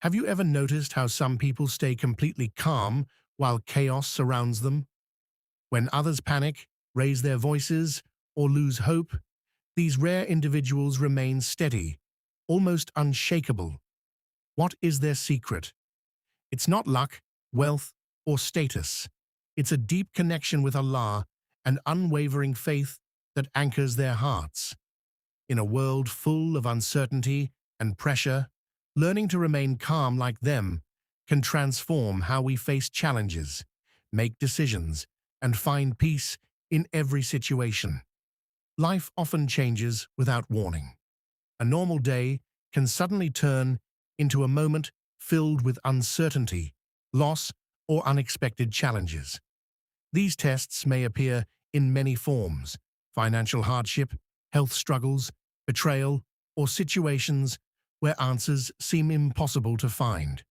Have you ever noticed how some people stay completely calm while chaos surrounds them? When others panic, raise their voices, or lose hope, these rare individuals remain steady, almost unshakable. What is their secret? It's not luck, wealth, or status. It's a deep connection with Allah and unwavering faith that anchors their hearts. In a world full of uncertainty and pressure, learning to remain calm like them can transform how we face challenges, make decisions, and find peace in every situation. Life often changes without warning. A normal day can suddenly turn into a moment filled with uncertainty, loss, or unexpected challenges. These tests may appear in many forms: financial hardship, health struggles, betrayal, or situations where answers seem impossible to find.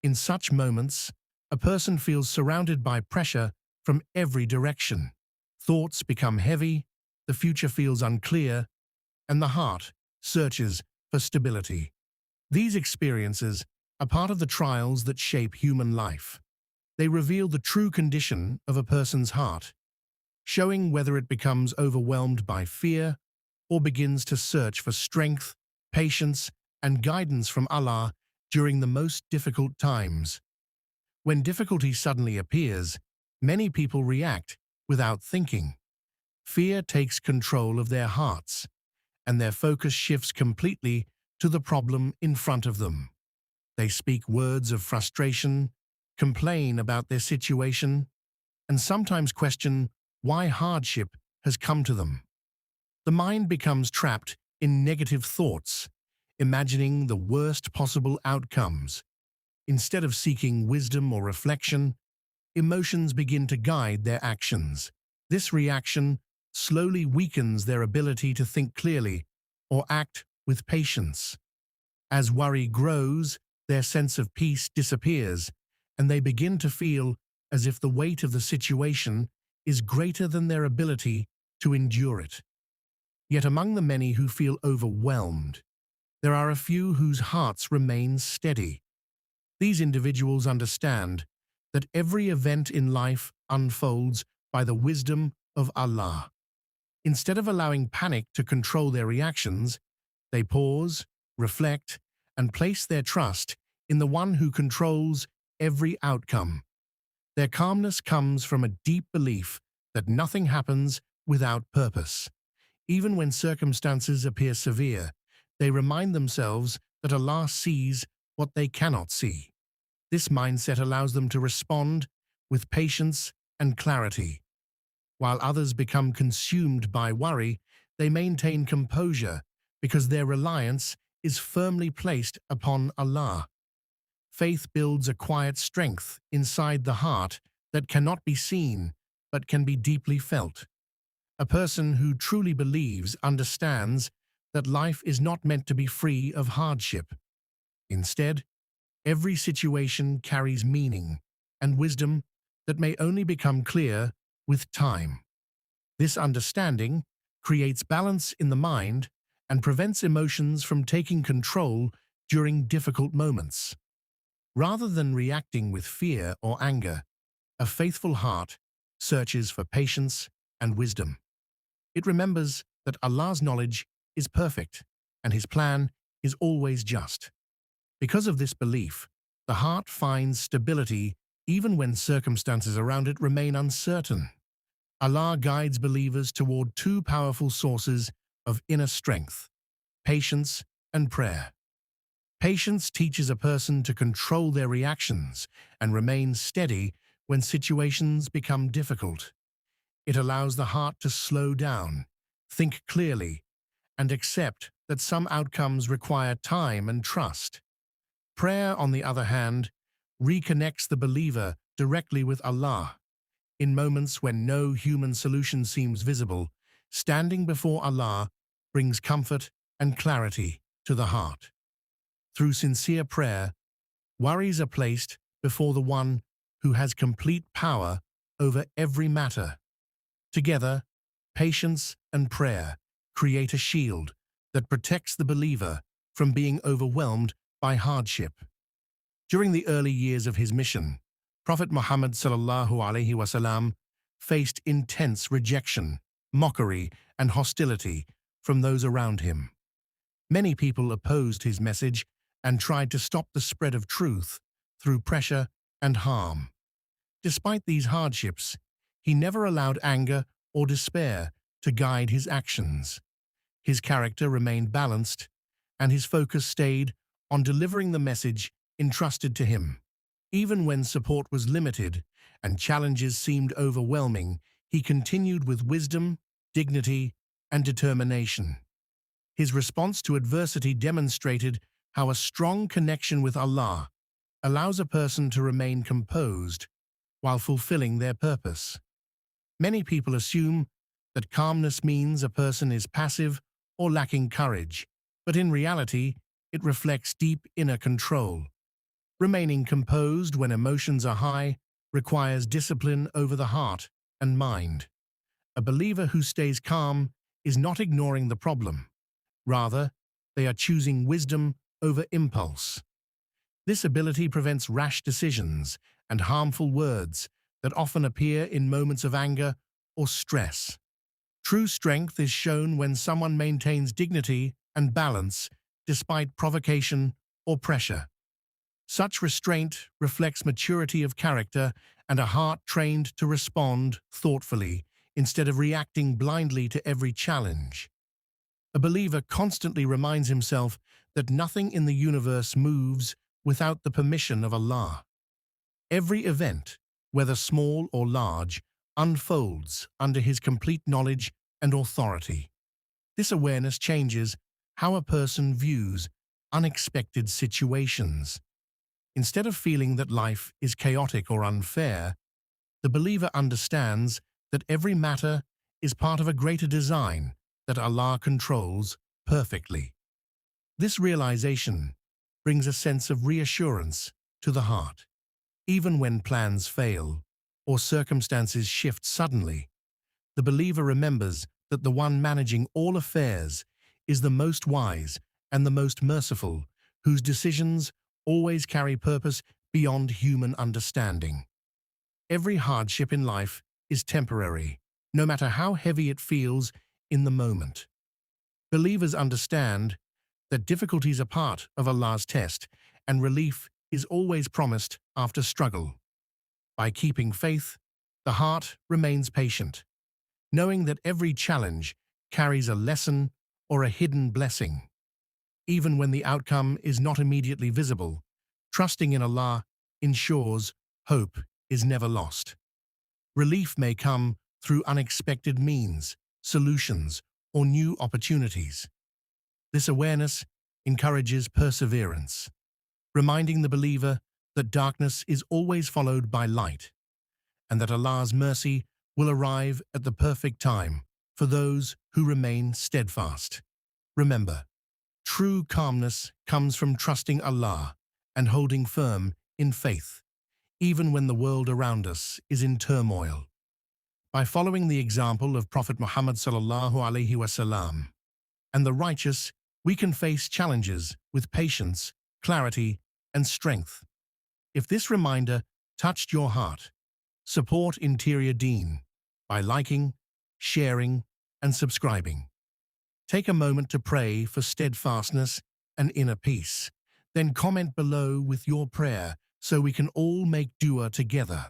In such moments, a person feels surrounded by pressure from every direction. Thoughts become heavy, the future feels unclear, and the heart searches for stability. These experiences are part of the trials that shape human life. They reveal the true condition of a person's heart, showing whether it becomes overwhelmed by fear or begins to search for strength, patience, and guidance from Allah during the most difficult times. When difficulty suddenly appears, many people react without thinking. Fear takes control of their hearts, and their focus shifts completely to the problem in front of them. They speak words of frustration, complain about their situation, and sometimes question why hardship has come to them. The mind becomes trapped in negative thoughts, imagining the worst possible outcomes. Instead of seeking wisdom or reflection, emotions begin to guide their actions. This reaction slowly weakens their ability to think clearly or act with patience. As worry grows, their sense of peace disappears, and they begin to feel as if the weight of the situation is greater than their ability to endure it. Yet among the many who feel overwhelmed, there are a few whose hearts remain steady. These individuals understand that every event in life unfolds by the wisdom of Allah. Instead of allowing panic to control their reactions, they pause, reflect, and place their trust in the one who controls every outcome. Their calmness comes from a deep belief that nothing happens without purpose. Even when circumstances appear severe, they remind themselves that Allah sees what they cannot see. This mindset allows them to respond with patience and clarity. While others become consumed by worry, they maintain composure because their reliance is firmly placed upon Allah. Faith builds a quiet strength inside the heart that cannot be seen but can be deeply felt. A person who truly believes understands that life is not meant to be free of hardship. Instead, every situation carries meaning and wisdom that may only become clear with time. This understanding creates balance in the mind and prevents emotions from taking control during difficult moments. Rather than reacting with fear or anger, a faithful heart searches for patience and wisdom. It remembers that Allah's knowledge is perfect and His plan is always just. Because of this belief, the heart finds stability even when circumstances around it remain uncertain. Allah guides believers toward two powerful sources of inner strength: patience and prayer. Patience teaches a person to control their reactions and remain steady when situations become difficult. It allows the heart to slow down, think clearly, and accept that some outcomes require time and trust. Prayer, on the other hand, reconnects the believer directly with Allah. In moments when no human solution seems visible, standing before Allah brings comfort and clarity to the heart. Through sincere prayer, worries are placed before the one who has complete power over every matter. Together, patience and prayer create a shield that protects the believer from being overwhelmed by hardship. During the early years of his mission, Prophet Muhammad Salallahu Alayhi Wasalam faced intense rejection, mockery, and hostility from those around him. Many people opposed his message and tried to stop the spread of truth through pressure and harm. Despite these hardships, he never allowed anger or despair to guide his actions. His character remained balanced, and his focus stayed on delivering the message entrusted to him. Even when support was limited and challenges seemed overwhelming, he continued with wisdom, dignity, and determination. His response to adversity demonstrated how a strong connection with Allah allows a person to remain composed while fulfilling their purpose. Many people assume that calmness means a person is passive or lacking courage, but in reality, it reflects deep inner control. Remaining composed when emotions are high requires discipline over the heart and mind. A believer who stays calm is not ignoring the problem. Rather, they are choosing wisdom over impulse. This ability prevents rash decisions and harmful words that often appear in moments of anger or stress. True strength is shown when someone maintains dignity and balance despite provocation or pressure. Such restraint reflects maturity of character and a heart trained to respond thoughtfully instead of reacting blindly to every challenge. A believer constantly reminds himself that nothing in the universe moves without the permission of Allah. Every event, whether small or large, unfolds under His complete knowledge and authority. This awareness changes how a person views unexpected situations. Instead of feeling that life is chaotic or unfair, the believer understands that every matter is part of a greater design that Allah controls perfectly. This realization brings a sense of reassurance to the heart. Even when plans fail or circumstances shift suddenly, the believer remembers that the one managing all affairs is the most wise and the most merciful, whose decisions always carry purpose beyond human understanding. Every hardship in life is temporary, no matter how heavy it feels in the moment. Believers understand that difficulties are part of Allah's test and relief is always promised after struggle. By keeping faith, the heart remains patient, knowing that every challenge carries a lesson or a hidden blessing. Even when the outcome is not immediately visible, trusting in Allah ensures hope is never lost. Relief may come through unexpected means, solutions, or new opportunities. This awareness encourages perseverance, reminding the believer that darkness is always followed by light, and that Allah's mercy will arrive at the perfect time for those who remain steadfast. Remember, true calmness comes from trusting Allah and holding firm in faith, even when the world around us is in turmoil. By following the example of Prophet Muhammad Salallahu Alayhi Wasalam and the righteous, we can face challenges with patience, clarity, and strength. If this reminder touched your heart, support Interior Deen by liking, sharing, and subscribing. Take a moment to pray for steadfastness and inner peace. Then comment below with your prayer so we can all make dua together.